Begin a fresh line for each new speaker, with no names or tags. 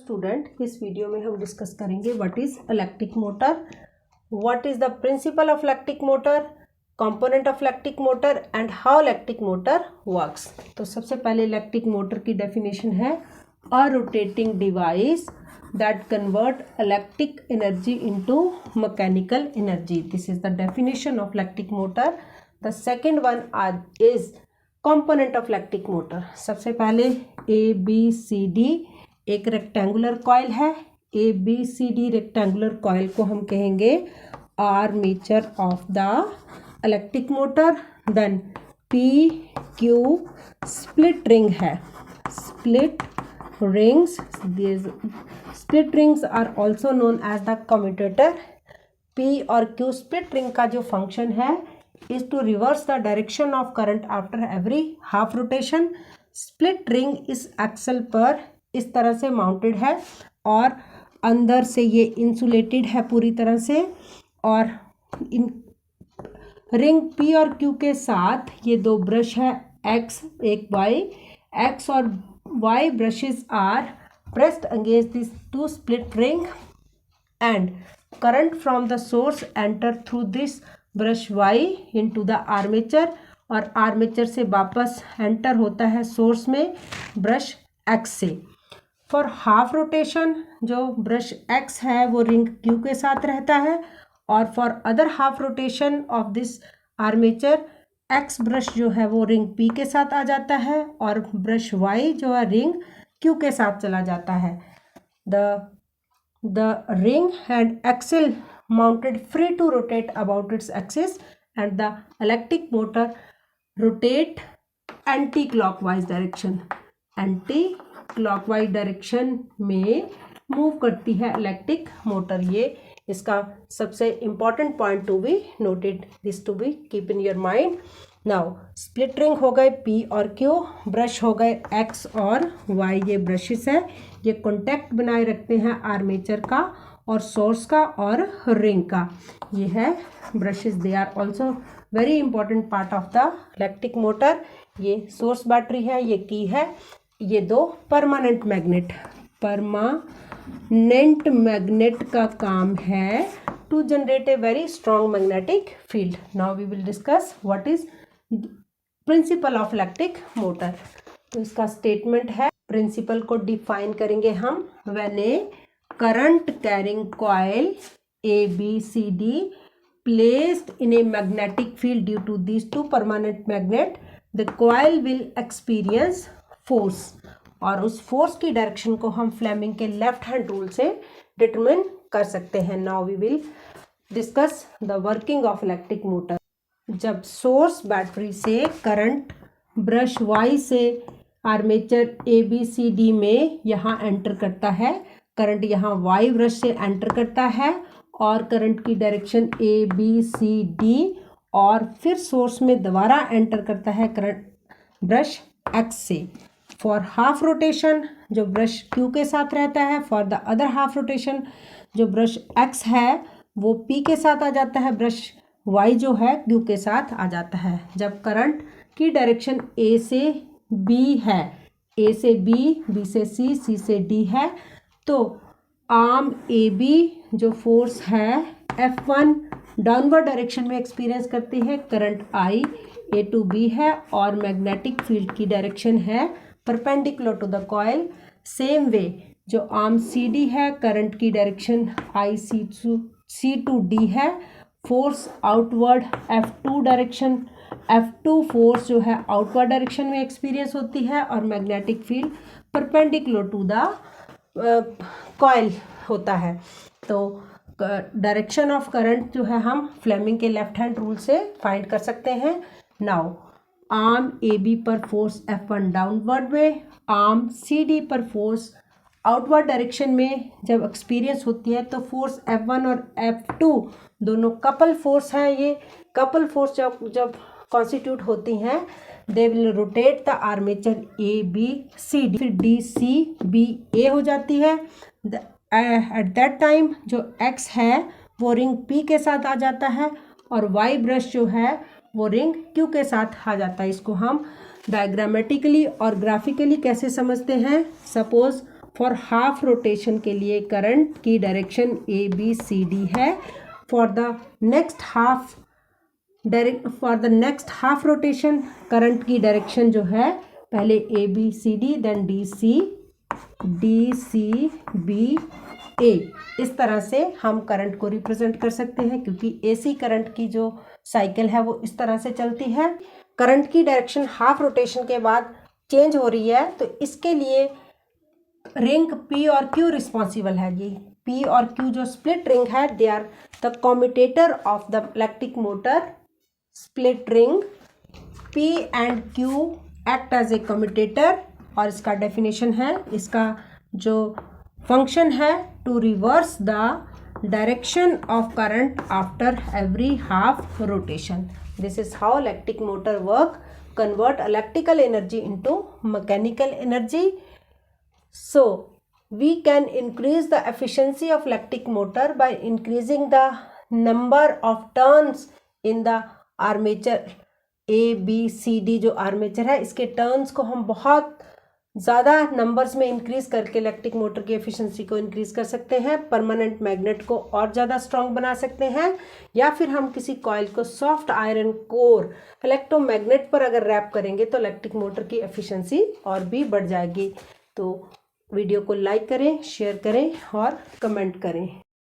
Student, इस video में हम डिस्कस करेंगे what is electric motor, what is the principal of electric motor, component of electric motor and how electric motor works. तो सबसे पहले electric motor की definition है अ rotating device that convert electric energy into mechanical energy. This is the definition of electric motor. The second one is component of electric motor. सबसे पहले ABCD एक rectangular coil है। ABCD rectangular coil को हम कहेंगे armature of the electric motor. Then PQ split ring है। Split rings are also known as the commutator. P और Q split ring का जो फंक्शन है is to reverse the direction of current after every half rotation. Split ring इस axle पर इस तरह से माउंटेड है और अंदर से ये इंसुलेटेड है पूरी तरह से, और इन रिंग P और Q के साथ ये दो ब्रश है X एक Y। X और Y brushes are pressed against these two split ring and current from the source enter through this brush Y into the armature, और आर्मेचर से वापस एंटर होता है सोर्स में ब्रश X से। फॉर हाफ रोटेशन जो brush X है वो रिंग Q के साथ रहता है, और for other half rotation of this armature X brush जो है वो रिंग P के साथ आ जाता है और ब्रश Y जो है रिंग Q के साथ चला जाता है। The ring and axle mounted free to rotate about its axis and the electric motor rotate anti-clockwise direction। anti-clockwise direction में मूव करती है इलेक्ट्रिक मोटर। ये इसका सबसे important point to be noted, this to be keep in your mind. Now split ring हो गए P और Q, brush हो गए X और Y। ये ब्रशेस है, ये कॉन्टैक्ट बनाए रखते हैं आर्मेचर का और सोर्स का और रिंग का। ये है brushes, they are also very important part of the electric motor. ये सोर्स बैटरी है, ये की है, ये दो परमानेंट मैग्नेट का काम है to generate a very strong magnetic field. Now we will discuss what is principle of electric motor. तो इसका स्टेटमेंट है, प्रिंसिपल को डिफाइन करेंगे हम। When a current carrying coil ABCD placed in a magnetic field due to these two permanent magnet, the coil will experience force। और उस force की direction को हम फ्लेमिंग के लेफ्ट हैंड रूल से डिटरमिन कर सकते हैं। Now we will discuss the working of electric motor. जब सोर्स बैटरी से करंट ब्रश Y से आर्मेचर ABCD में यहाँ एंटर करता है, करंट यहाँ Y ब्रश से एंटर करता है और करंट की डायरेक्शन ABCD, और फिर सोर्स में दोबारा एंटर करता है करंट ब्रश X से। फॉर हाफ रोटेशन जो ब्रश Q के साथ रहता है, for the other half rotation जो ब्रश X है वो P के साथ आ जाता है, ब्रश Y जो है Q के साथ आ जाता है। जब करंट की डायरेक्शन A से B है, A से B, B से C, C से D है, तो आर्म AB जो फोर्स है F1 डाउनवर्ड डायरेक्शन में एक्सपीरियंस करती है, current I A to B है, और मैग्नेटिक फील्ड की डायरेक्शन है perpendicular to the coil. Same way जो आर्म CD है, करंट की डायरेक्शन C to D है, force outward F2 direction, F2 force जो है आउटवर्ड डायरेक्शन में एक्सपीरियंस होती है, और magnetic field perpendicular to the coil होता है। तो डायरेक्शन ऑफ करंट जो है हम फ्लेमिंग के लेफ्ट हैंड रूल से फाइंड कर सकते हैं। नाउ आर्म AB पर फोर्स F1 डाउनवर्ड में, आर्म CD पर फोर्स आउटवर्ड डायरेक्शन में जब एक्सपीरियंस होती है, तो फोर्स F1 और F2 दोनों कपल फोर्स हैं। ये कपल फोर्स जब कॉन्स्टिट्यूट होती हैं, they will rotate the armature ABCD, फिर DCBA हो जाती है। एट दैट टाइम जो X है वो रिंग P के साथ आ जाता है, और Y ब्रश जो है वो रिंग Q के साथ आ जाता है। इसको हम डायग्रामेटिकली और ग्राफिकली कैसे समझते हैं, सपोज फॉर हाफ रोटेशन के लिए करंट की डायरेक्शन ABCD है। For the next half rotation current की डायरेक्शन जो है पहले ABCD देन DCBA। इस तरह से हम करंट को रिप्रेजेंट कर सकते हैं, क्योंकि AC करंट की जो साइकिल है वो इस तरह से चलती है। करंट की डायरेक्शन हाफ रोटेशन के बाद चेंज हो रही है, तो इसके लिए रिंग P और Q रिस्पॉन्सिबल है। ये P और Q जो स्प्लिट रिंग है, they are the commutator of the electric motor. Split ring P and Q act as a commutator, और इसका डेफिनेशन है, इसका जो फंक्शन है, to reverse the direction of current after every half rotation. This is how electric motor work, convert electrical energy into mechanical energy. So we can increase the efficiency of electric motor by increasing the number of turns in the armature। ABCD जो armature है, इसके turns को हम बहुत ज़्यादा numbers में increase करके electric motor की एफिशिएंसी को इंक्रीज कर सकते हैं। परमानेंट मैग्नेट को और ज़्यादा स्ट्रॉन्ग बना सकते हैं, या फिर हम किसी कॉइल को सॉफ्ट आयरन कोर इलेक्ट्रोमैग्नेट पर अगर रैप करेंगे तो इलेक्ट्रिक मोटर की एफिशिएंसी और भी बढ़ जाएगी। तो वीडियो को लाइक करें, शेयर करें और कमेंट करें।